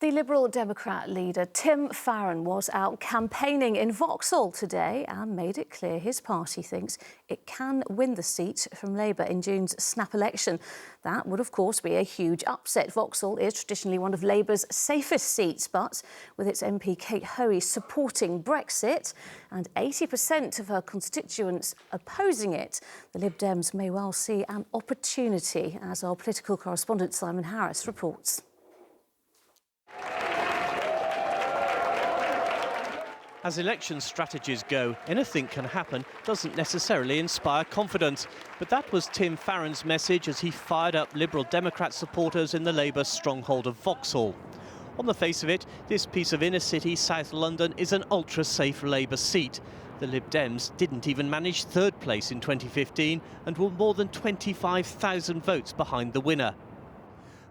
The Liberal Democrat leader Tim Farron was out campaigning in Vauxhall today and made it clear his party thinks it can win the seat from Labour in June's snap election. That would, of course, be a huge upset. Vauxhall is traditionally one of Labour's safest seats, but with its MP Kate Hoey supporting Brexit and 80% of her constituents opposing it, the Lib Dems may well see an opportunity, as our political correspondent Simon Harris reports. As election strategies go, anything can happen doesn't necessarily inspire confidence. But that was Tim Farron's message as he fired up Liberal Democrat supporters in the Labour stronghold of Vauxhall. On the face of it, this piece of inner-city South London is an ultra-safe Labour seat. The Lib Dems didn't even manage third place in 2015 and were more than 25,000 votes behind the winner.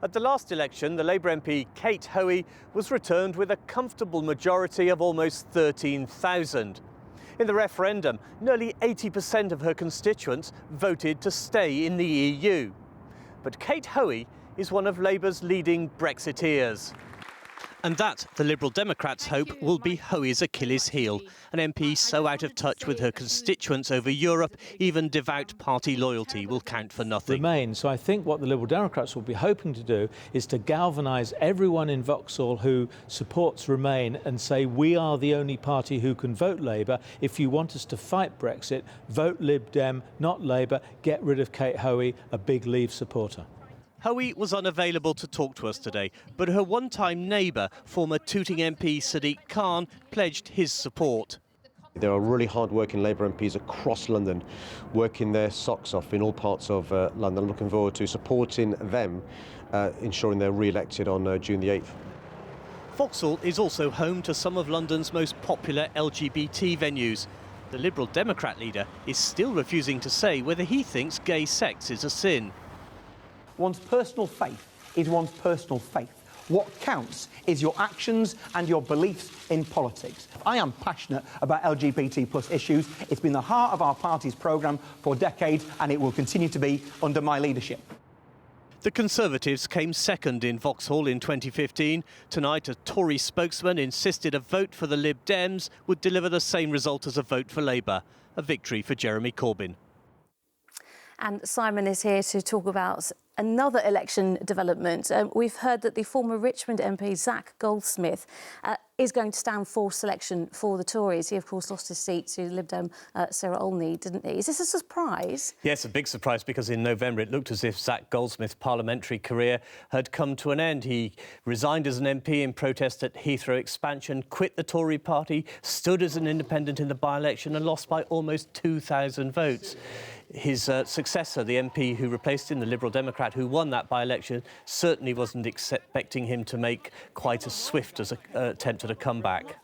At the last election, the Labour MP Kate Hoey was returned with a comfortable majority of almost 13,000. In the referendum, nearly 80% of her constituents voted to stay in the EU. But Kate Hoey is one of Labour's leading Brexiteers. And that, the Liberal Democrats hope, will be Hoey's Achilles heel. An MP so out of touch with her constituents over Europe, even devout party loyalty will count for nothing. Remain. So I think what the Liberal Democrats will be hoping to do is to galvanise everyone in Vauxhall who supports Remain and say we are the only party who can vote Labour. If you want us to fight Brexit, vote Lib Dem, not Labour. Get rid of Kate Hoey, a big Leave supporter. Hoey was unavailable to talk to us today, but her one-time neighbour, former Tooting MP Sadiq Khan, pledged his support. There are really hard-working Labour MPs across London, working their socks off in all parts of London. Looking forward to supporting them, ensuring they're re-elected on June the 8th. Vauxhall is also home to some of London's most popular LGBT venues. The Liberal Democrat leader is still refusing to say whether he thinks gay sex is a sin. One's personal faith is one's personal faith. What counts is your actions and your beliefs in politics. I am passionate about LGBT plus issues. It's been the heart of our party's programme for decades, and it will continue to be under my leadership. The Conservatives came second in Vauxhall in 2015. Tonight, a Tory spokesman insisted a vote for the Lib Dems would deliver the same result as a vote for Labour, a victory for Jeremy Corbyn. And Simon is here to talk about another election development. We've heard that the former Richmond MP, Zac Goldsmith, is going to stand for selection for the Tories. He, of course, lost his seat to Lib Dem Sarah Olney, didn't he? Is this a surprise? Yes, a big surprise, because in November it looked as if Zac Goldsmith's parliamentary career had come to an end. He resigned as an MP in protest at Heathrow expansion, quit the Tory party, stood as an independent in the by-election and lost by almost 2,000 votes. His successor, the MP who replaced him, the Liberal Democrat who won that by-election, certainly wasn't expecting him to make quite as swift as an attempt at a comeback.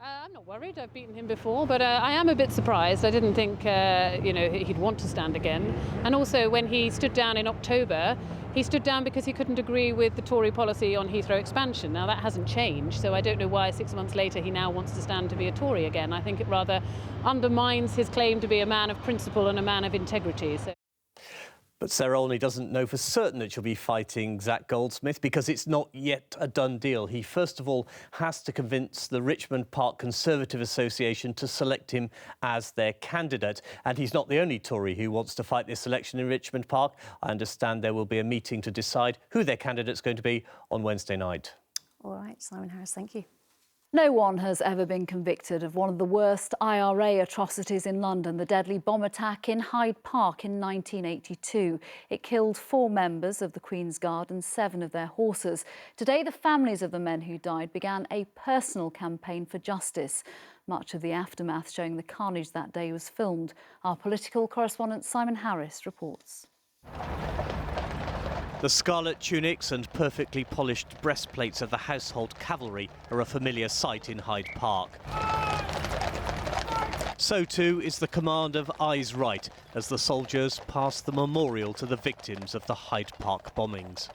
I'm not worried. I've beaten him before, but I am a bit surprised. I didn't think, he'd want to stand again. And also, when he stood down in October, he stood down because he couldn't agree with the Tory policy on Heathrow expansion. Now, that hasn't changed, so I don't know why 6 months later he now wants to stand to be a Tory again. I think it rather undermines his claim to be a man of principle and a man of integrity. But Sarah Olney doesn't know for certain that she'll be fighting Zac Goldsmith because it's not yet a done deal. He, first of all, has to convince the Richmond Park Conservative Association to select him as their candidate. And he's not the only Tory who wants to fight this election in Richmond Park. I understand there will be a meeting to decide who their candidate's going to be on Wednesday night. All right, Simon Harris, thank you. No one has ever been convicted of one of the worst IRA atrocities in London, the deadly bomb attack in Hyde Park in 1982. It killed 4 members of the Queen's Guard and 7 of their horses. Today, the families of the men who died began a personal campaign for justice. Much of the aftermath showing the carnage that day was filmed. Our political correspondent Simon Harris reports. The scarlet tunics and perfectly polished breastplates of the household cavalry are a familiar sight in Hyde Park. So too is the command of Eyes Right as the soldiers pass the memorial to the victims of the Hyde Park bombings.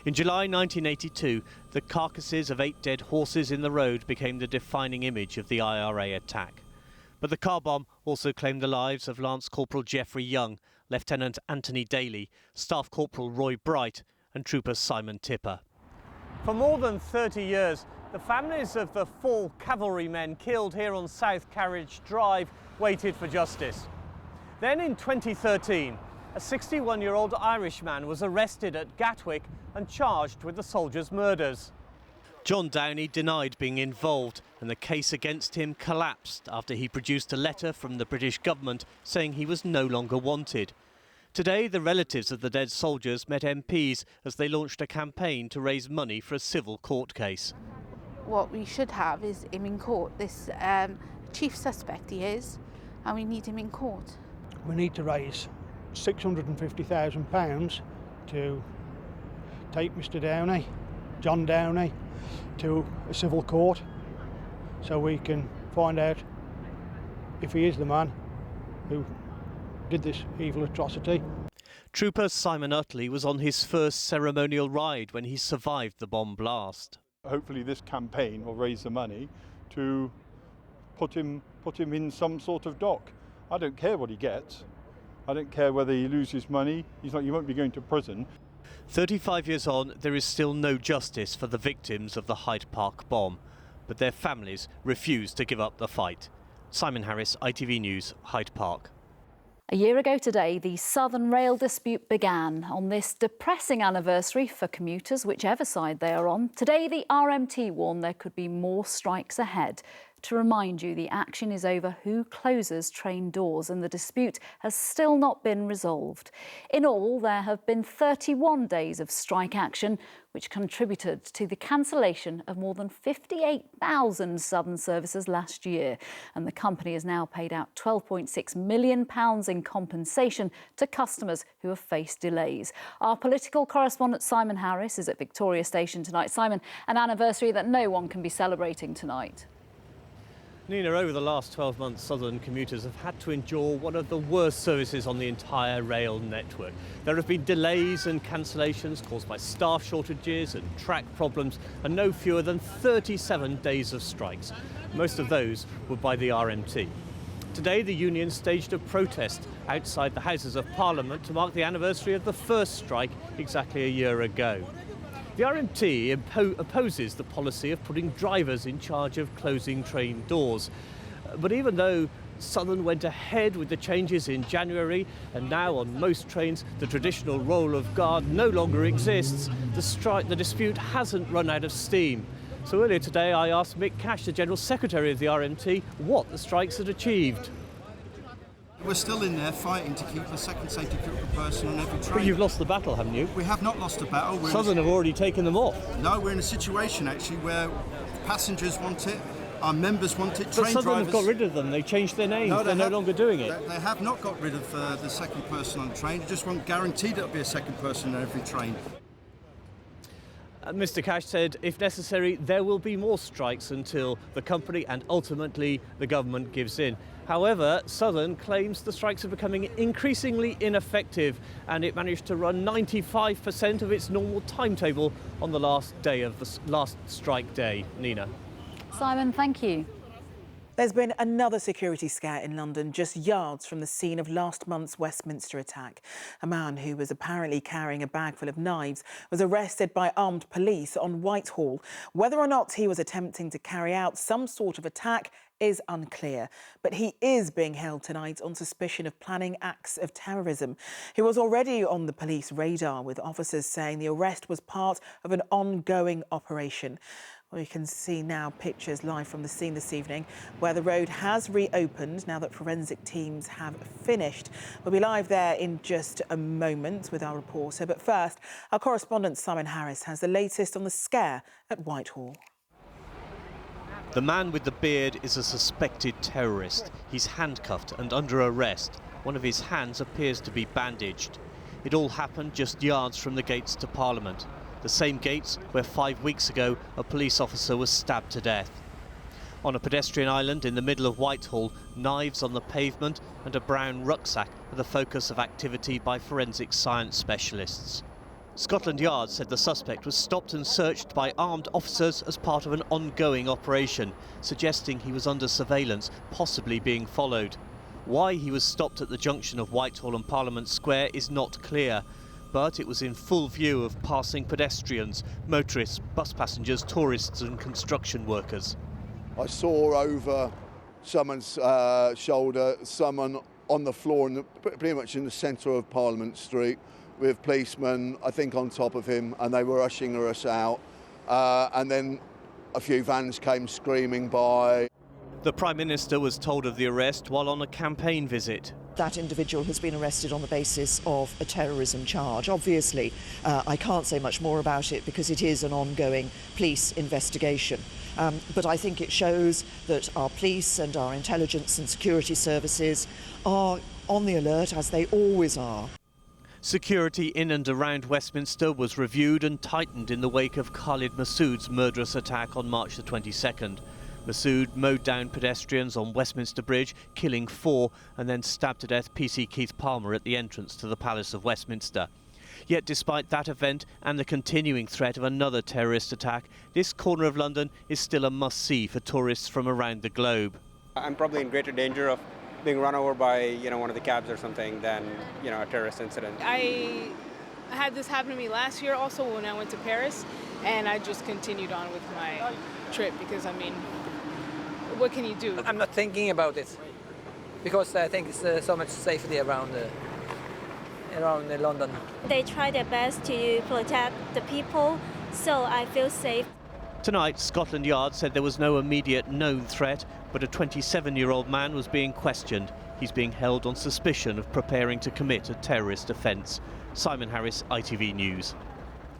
In July 1982, the carcasses of 8 dead horses in the road became the defining image of the IRA attack. But the car bomb also claimed the lives of Lance Corporal Geoffrey Young, Lieutenant Anthony Daly, Staff Corporal Roy Bright and Trooper Simon Tipper. For more than 30 years, the families of the 4 cavalrymen killed here on South Carriage Drive waited for justice. Then in 2013, a 61-year-old Irishman was arrested at Gatwick and charged with the soldiers' murders. John Downey denied being involved, and the case against him collapsed after he produced a letter from the British government saying he was no longer wanted. Today, the relatives of the dead soldiers met MPs as they launched a campaign to raise money for a civil court case. What we should have is him in court. This chief suspect he is, and we need him in court. We need to raise £650,000 to take Mr Downey, John Downey, to a civil court so we can find out if he is the man who did this evil atrocity. Trooper Simon Utley was on his first ceremonial ride when he survived the bomb blast. Hopefully this campaign will raise the money to put him in some sort of dock. I don't care what he gets. I don't care whether he loses money. He won't be going to prison. 35 years on, there is still no justice for the victims of the Hyde Park bomb, but their families refuse to give up the fight. Simon Harris, ITV News, Hyde Park. A year ago today, the Southern Rail dispute began. On this depressing anniversary for commuters, whichever side they are on, today the RMT warned there could be more strikes ahead. To remind you, the action is over who closes train doors, and the dispute has still not been resolved. In all, there have been 31 days of strike action, which contributed to the cancellation of more than 58,000 Southern services last year. And the company has now paid out £12.6 million in compensation to customers who have faced delays. Our political correspondent Simon Harris is at Victoria Station tonight. Simon, an anniversary that no one can be celebrating tonight. Nina, over the last 12 months, Southern commuters have had to endure one of the worst services on the entire rail network. There have been delays and cancellations caused by staff shortages and track problems, and no fewer than 37 days of strikes. Most of those were by the RMT. Today, the union staged a protest outside the Houses of Parliament to mark the anniversary of the first strike exactly a year ago. The RMT opposes the policy of putting drivers in charge of closing train doors. But even though Southern went ahead with the changes in January, and now on most trains the traditional role of guard no longer exists, the dispute hasn't run out of steam. So earlier today I asked Mick Cash, the General Secretary of the RMT, what the strikes had achieved. We're still in there fighting to keep the second safety critical person on every train. But you've lost the battle, haven't you? We have not lost the battle. Southern have already taken them off. No, we're in a situation actually where passengers want it, our members want it, But Southern have got rid of them, they changed their names, they're no longer doing it. They have not got rid of the second person on the train, they just won't guarantee there'll be a second person on every train. Mr Cash said, if necessary, there will be more strikes until the company and ultimately the government gives in. However, Southern claims the strikes are becoming increasingly ineffective, and it managed to run 95% of its normal timetable on the last day of the last strike day. Nina. Simon, thank you. There's been another security scare in London, just yards from the scene of last month's Westminster attack. A man who was apparently carrying a bag full of knives was arrested by armed police on Whitehall. Whether or not he was attempting to carry out some sort of attack is unclear, but he is being held tonight on suspicion of planning acts of terrorism. He was already on the police radar, with officers saying the arrest was part of an ongoing operation. We can see now pictures live from the scene this evening, where the road has reopened now that forensic teams have finished. We'll be live there in just a moment with our reporter. But first, our correspondent Simon Harris has the latest on the scare at Whitehall. The man with the beard is a suspected terrorist. He's handcuffed and under arrest. One of his hands appears to be bandaged. It all happened just yards from the gates to Parliament. The same gates where 5 weeks ago a police officer was stabbed to death. On a pedestrian island in the middle of Whitehall, knives on the pavement and a brown rucksack are the focus of activity by forensic science specialists. Scotland Yard said the suspect was stopped and searched by armed officers as part of an ongoing operation, suggesting he was under surveillance, possibly being followed. Why he was stopped at the junction of Whitehall and Parliament Square is not clear. but it was in full view of passing pedestrians, motorists, bus passengers, tourists and construction workers. I saw over someone's shoulder someone on the floor, pretty much in the centre of Parliament Street, with policemen, I think, on top of him, and they were ushering us out. And then a few vans came screaming by. The Prime Minister was told of the arrest while on a campaign visit. That individual has been arrested on the basis of a terrorism charge. Obviously, I can't say much more about it because it is an ongoing police investigation. But I think it shows that our police and our intelligence and security services are on the alert, as they always are. Security in and around Westminster was reviewed and tightened in the wake of Khalid Masood's murderous attack on March the 22nd. Masood mowed down pedestrians on Westminster Bridge, killing 4, and then stabbed to death PC Keith Palmer at the entrance to the Palace of Westminster. Yet despite that event and the continuing threat of another terrorist attack, this corner of London is still a must-see for tourists from around the globe. I'm probably in greater danger of being run over by, one of the cabs or something than, a terrorist incident. I had this happen to me last year also when I went to Paris, and I just continued on with my trip because, what can you do? I'm not thinking about it because I think it's so much safety around London. They try their best to protect the people, so I feel safe. Tonight, Scotland Yard said there was no immediate known threat, but a 27-year-old man was being questioned. He's being held on suspicion of preparing to commit a terrorist offence. Simon Harris, ITV News.